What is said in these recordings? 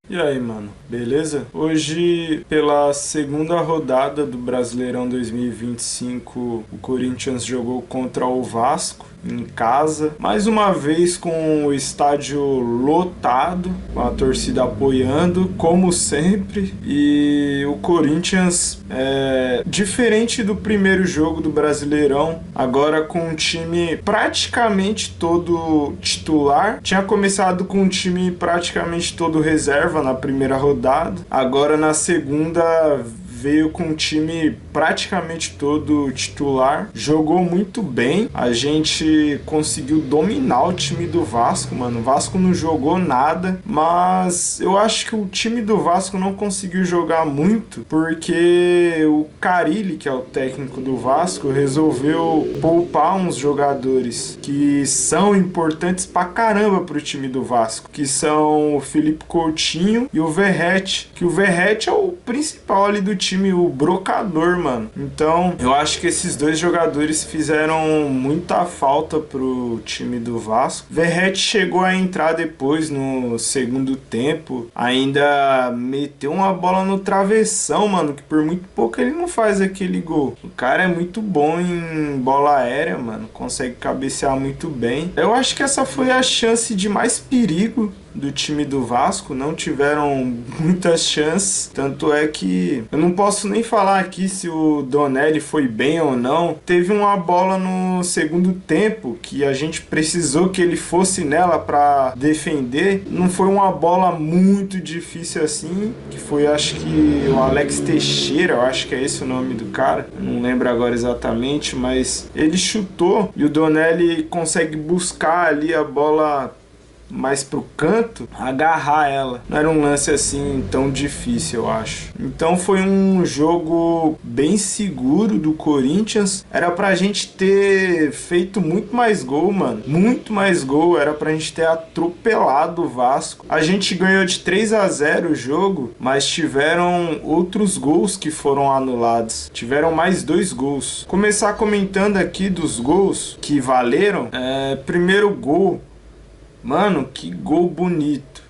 E aí, mano, beleza? Hoje, pela segunda rodada do Brasileirão 2025, o Corinthians jogou contra o Vasco em casa, mais uma vez com o estádio lotado, com a torcida apoiando, como sempre. E o Corinthians, diferente do primeiro jogo do Brasileirão, agora com um time praticamente todo titular. Tinha começado com um time praticamente todo reserva na primeira rodada, agora na segunda veio com um time praticamente todo titular, jogou muito bem, a gente conseguiu dominar o time do Vasco, mano. O Vasco não jogou nada, mas eu acho que o time do Vasco não conseguiu jogar muito, porque o Carille, que é o técnico do Vasco, resolveu poupar uns jogadores que são importantes pra caramba pro time do Vasco, que são o Felipe Coutinho e o Verratti, que o Verratti é o principal ali do time, o brocador, mano. Então, eu acho que esses dois jogadores fizeram muita falta pro time do Vasco. Verratti chegou a entrar depois no segundo tempo, ainda meteu uma bola no travessão, mano, que por muito pouco ele não faz aquele gol. O cara é muito bom em bola aérea, mano, consegue cabecear muito bem. Eu acho que essa foi a chance de mais perigo do time do Vasco, não tiveram muitas chances, tanto é que eu não posso nem falar aqui se o Donelli foi bem ou não. Teve uma bola no segundo tempo que a gente precisou que ele fosse nela para defender, não foi uma bola muito difícil assim, que foi, acho que o Alex Teixeira, eu acho que é esse o nome do cara, não lembro agora exatamente, mas ele chutou e o Donelli consegue buscar ali a bola mais pro canto, agarrar ela. Não era um lance assim tão difícil, eu acho. Então foi um jogo bem seguro do Corinthians. Era pra gente ter feito muito mais gol, mano. Muito mais gol. Era pra gente ter atropelado o Vasco. A gente ganhou de 3-0 o jogo, mas tiveram outros gols que foram anulados. Tiveram mais 2 gols. Começar comentando aqui dos gols que valeram. Primeiro gol, mano, que gol bonito.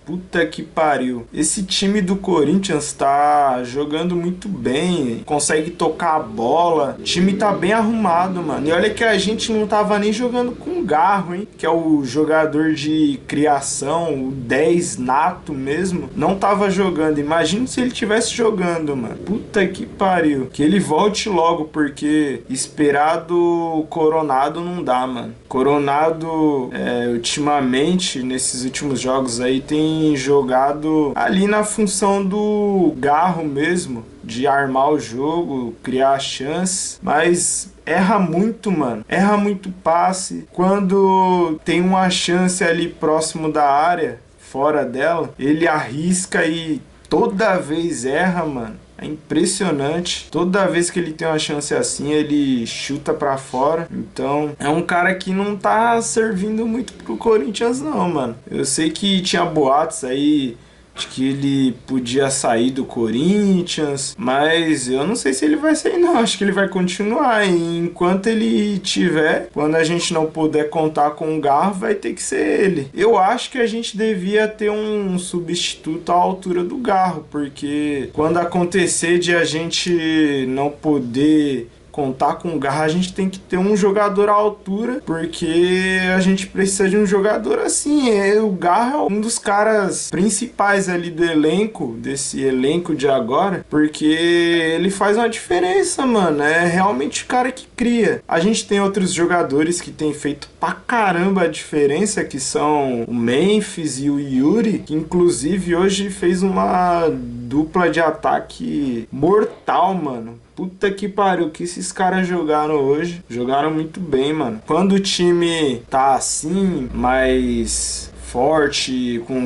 Puta que pariu. Esse time do Corinthians tá jogando muito bem, consegue tocar a bola. O time tá bem arrumado, mano. E olha que a gente não tava nem jogando com o Garro, hein? Que é o jogador de criação, o 10 nato mesmo. Não tava jogando. Imagina se ele tivesse jogando, mano. Puta que pariu. Que ele volte logo, porque esperado Coronado não dá, mano. Coronado, ultimamente, nesses últimos jogos aí, tem jogado ali na função do Garro mesmo, de armar o jogo, criar chances, mas erra muito, mano. Erra muito passe. Quando tem uma chance ali próximo da área, fora dela, ele arrisca e toda vez erra, mano. É impressionante. Toda vez que ele tem uma chance assim, ele chuta pra fora. Então, é um cara que não tá servindo muito pro Corinthians, não, mano. Eu sei que tinha boatos aí de que ele podia sair do Corinthians, mas eu não sei se ele vai sair, não. Acho que ele vai continuar. E enquanto ele tiver, quando a gente não puder contar com o Garro, vai ter que ser ele. Eu acho que a gente devia ter um substituto à altura do Garro, porque quando acontecer de a gente não poder contar com o Garro, a gente tem que ter um jogador à altura, porque a gente precisa de um jogador assim. O Garro é um dos caras principais ali do elenco, desse elenco de agora, porque ele faz uma diferença, mano. É realmente o cara que cria. A gente tem outros jogadores que tem feito pra caramba a diferença, que são o Memphis e o Yuri, que inclusive hoje fez uma dupla de ataque mortal, mano. Puta que pariu, que esses caras jogaram hoje. Jogaram muito bem, mano. Quando o time tá assim, mais forte, com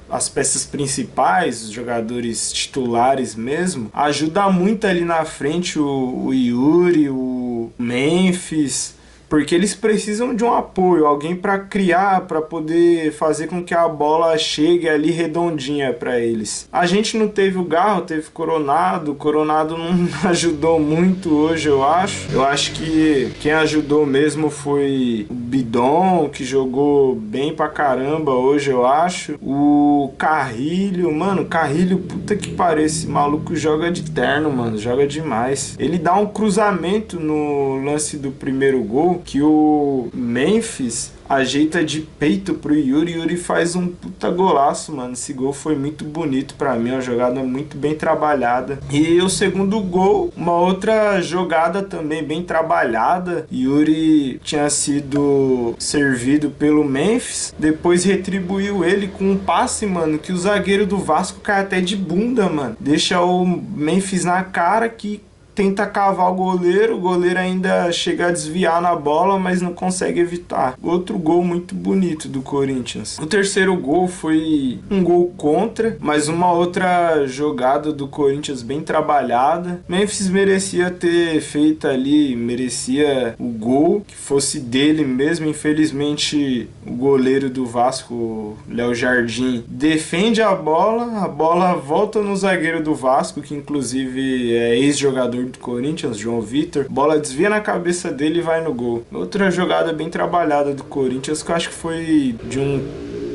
as peças principais, os jogadores titulares mesmo, ajuda muito ali na frente o Yuri, o Memphis, porque eles precisam de um apoio, alguém para criar, para poder fazer com que a bola chegue ali redondinha para eles. A gente não teve o Garro, teve o Coronado não ajudou muito hoje, eu acho. Eu acho que quem ajudou mesmo foi o Bidon, que jogou bem pra caramba hoje, eu acho. O Carrilho, mano, Carrilho, puta que pariu, esse maluco joga de terno, mano, joga demais. Ele dá um cruzamento no lance do primeiro gol, que o Memphis ajeita de peito pro Yuri. Yuri faz um puta golaço, mano. Esse gol foi muito bonito pra mim, uma jogada muito bem trabalhada. E o segundo gol, uma outra jogada também bem trabalhada. Yuri tinha sido servido pelo Memphis, depois retribuiu ele com um passe, mano, que o zagueiro do Vasco cai até de bunda, mano. Deixa o Memphis na cara, que tenta cavar o goleiro ainda chega a desviar na bola, mas não consegue evitar. Outro gol muito bonito do Corinthians. O terceiro gol foi um gol contra, mas uma outra jogada do Corinthians bem trabalhada. Memphis merecia ter feito ali, merecia o gol, que fosse dele mesmo. Infelizmente, o goleiro do Vasco, Léo Jardim, defende a bola volta no zagueiro do Vasco, que inclusive é ex-jogador do Corinthians, João Vitor. Bola desvia na cabeça dele e vai no gol. Outra jogada bem trabalhada do Corinthians, que eu acho que foi de um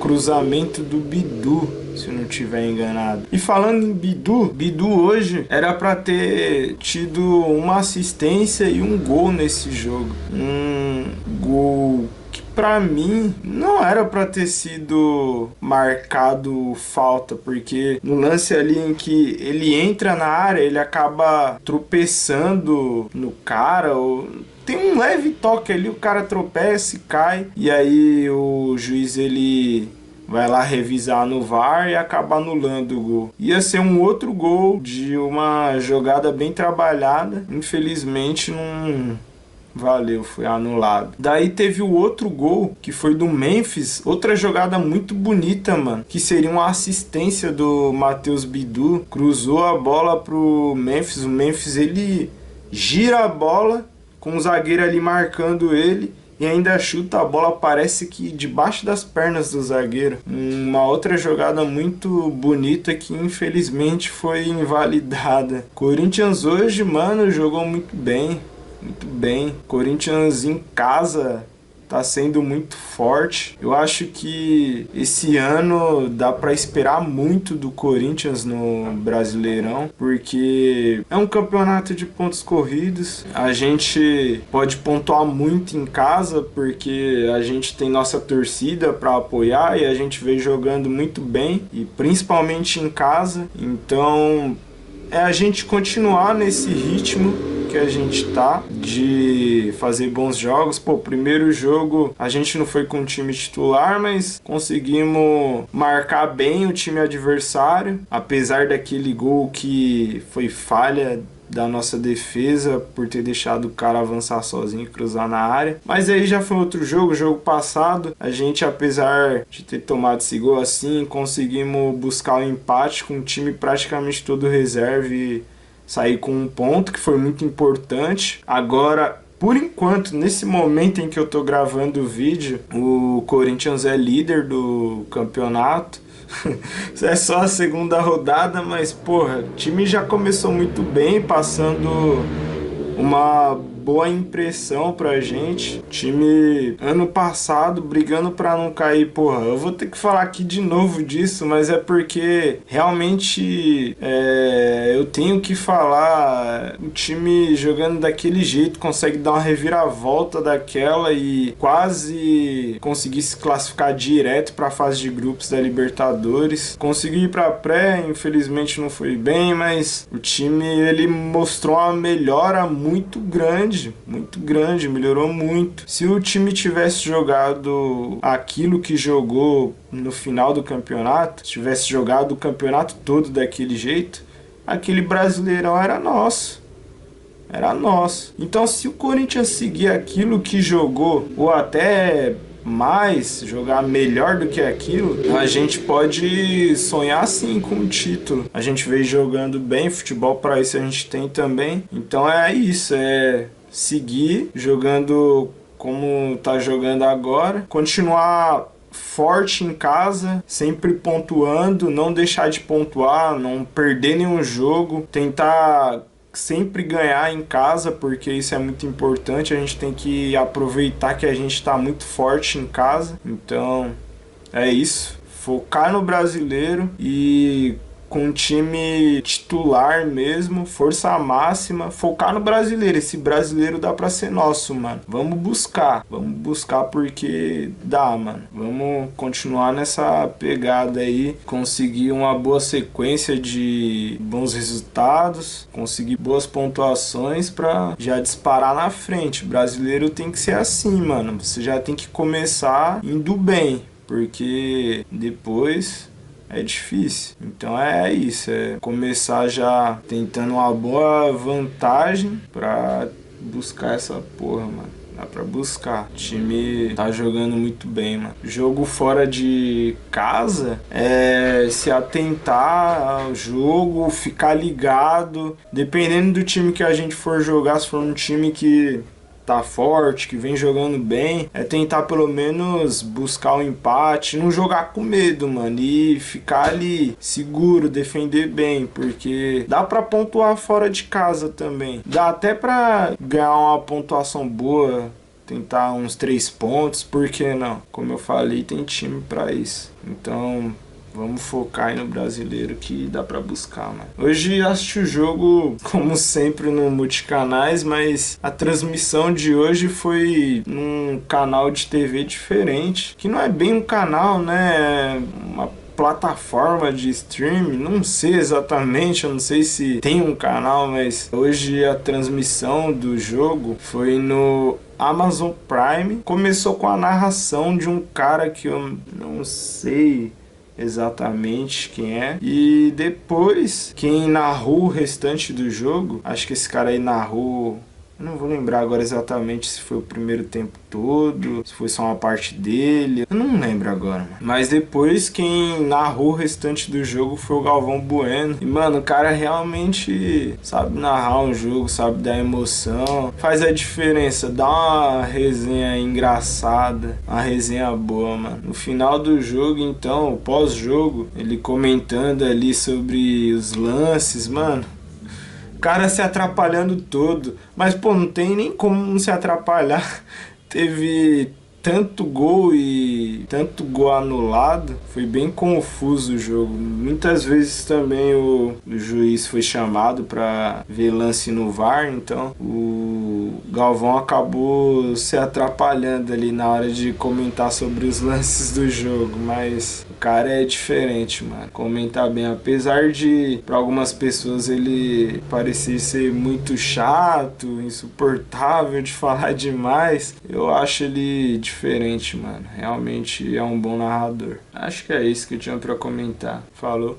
cruzamento do Bidu, se eu não estiver enganado. E falando em Bidu hoje era para ter tido uma assistência e um gol nesse jogo. Um gol que pra mim não era pra ter sido marcado falta, porque no lance ali em que ele entra na área, ele acaba tropeçando no cara, ou tem um leve toque ali, o cara tropeça e cai, e aí o juiz ele vai lá revisar no VAR e acaba anulando o gol. Ia ser um outro gol de uma jogada bem trabalhada, infelizmente não valeu, foi anulado. Daí teve o outro gol, que foi do Memphis, outra jogada muito bonita, mano, que seria uma assistência do Matheus Bidu, cruzou a bola pro Memphis, o Memphis ele gira a bola, com o zagueiro ali marcando ele, e ainda chuta a bola, parece que debaixo das pernas do zagueiro. Uma outra jogada muito bonita que infelizmente foi invalidada. Corinthians hoje, mano, jogou muito bem. Muito bem. Corinthians em casa tá sendo muito forte. Eu acho que esse ano dá para esperar muito do Corinthians no Brasileirão, porque é um campeonato de pontos corridos. A gente pode pontuar muito em casa, porque a gente tem nossa torcida para apoiar e a gente vem jogando muito bem, e principalmente em casa. Então é a gente continuar nesse ritmo que a gente tá, de fazer bons jogos. Pô, primeiro jogo a gente não foi com o time titular, mas conseguimos marcar bem o time adversário, apesar daquele gol que foi falha da nossa defesa por ter deixado o cara avançar sozinho e cruzar na área. Mas aí já foi outro jogo, jogo passado. A gente, apesar de ter tomado esse gol assim, conseguimos buscar o empate com o time praticamente todo reserva e sair com um ponto, que foi muito importante. Agora, por enquanto, nesse momento em que eu tô gravando o vídeo, o Corinthians é líder do campeonato. É só a segunda rodada, mas porra, o time já começou muito bem, passando uma boa impressão pra gente. Time ano passado brigando pra não cair, porra. Eu vou ter que falar aqui de novo disso, mas é porque realmente eu tenho que falar. O time jogando daquele jeito consegue dar uma reviravolta daquela e quase conseguir se classificar direto pra fase de grupos da Libertadores. Conseguiu ir pra pré, infelizmente não foi bem, mas o time ele mostrou uma melhora muito grande, melhorou muito. Se o time tivesse jogado aquilo que jogou no final do campeonato, tivesse jogado o campeonato todo daquele jeito, aquele Brasileirão era nosso. Era nosso. Então, se o Corinthians seguir aquilo que jogou, ou até mais, jogar melhor do que aquilo, a gente pode sonhar sim com o título. A gente veio jogando bem, futebol para isso a gente tem também. Então é isso, é seguir jogando como tá jogando agora, continuar forte em casa, sempre pontuando, não deixar de pontuar, não perder nenhum jogo, tentar sempre ganhar em casa, porque isso é muito importante. A gente tem que aproveitar que a gente está muito forte em casa. Então é isso, focar no brasileiro e com o time titular mesmo, força máxima, focar no brasileiro. Esse brasileiro dá pra ser nosso, mano. Vamos buscar porque dá, mano. Vamos continuar nessa pegada aí, conseguir uma boa sequência de bons resultados, conseguir boas pontuações pra já disparar na frente. Brasileiro tem que ser assim, mano. Você já tem que começar indo bem, porque depois é difícil. Então é isso, é começar já tentando uma boa vantagem pra buscar essa porra, mano. Dá pra buscar. O time tá jogando muito bem, mano. Jogo fora de casa é se atentar ao jogo, ficar ligado. Dependendo do time que a gente for jogar, se for um time que tá forte, que vem jogando bem, é tentar pelo menos buscar o empate, não jogar com medo, mano, e ficar ali seguro, defender bem, porque dá pra pontuar fora de casa também. Dá até pra ganhar uma pontuação boa, tentar uns 3 pontos, por que não? Como eu falei, tem time pra isso. Então vamos focar aí no brasileiro que dá pra buscar, mano. Hoje assisti o jogo, como sempre, no Multicanais, mas a transmissão de hoje foi num canal de TV diferente, que não é bem um canal, né? É uma plataforma de streaming, não sei exatamente, eu não sei se tem um canal, mas hoje a transmissão do jogo foi no Amazon Prime. Começou com a narração de um cara que eu não sei exatamente quem é, e depois quem narrou o restante do jogo, acho que esse cara aí narrou, eu não vou lembrar agora exatamente se foi o primeiro tempo todo, se foi só uma parte dele, eu não lembro agora, mano. Mas depois quem narrou o restante do jogo foi o Galvão Bueno. E mano, o cara realmente sabe narrar um jogo, sabe dar emoção, faz a diferença, dá uma resenha engraçada, uma resenha boa, mano. No final do jogo, então, pós-jogo, ele comentando ali sobre os lances, mano, o cara se atrapalhando todo. Mas, pô, não tem nem como não se atrapalhar. Teve tanto gol e tanto gol anulado. Foi bem confuso o jogo. Muitas vezes também o juiz foi chamado para ver lance no VAR. Então o Galvão acabou se atrapalhando ali na hora de comentar sobre os lances do jogo. Mas o cara é diferente, mano. Comenta bem. Apesar de, para algumas pessoas, ele parecer ser muito chato, insuportável de falar demais, eu acho ele diferente, mano. Realmente é um bom narrador. Acho que é isso que eu tinha pra comentar. Falou.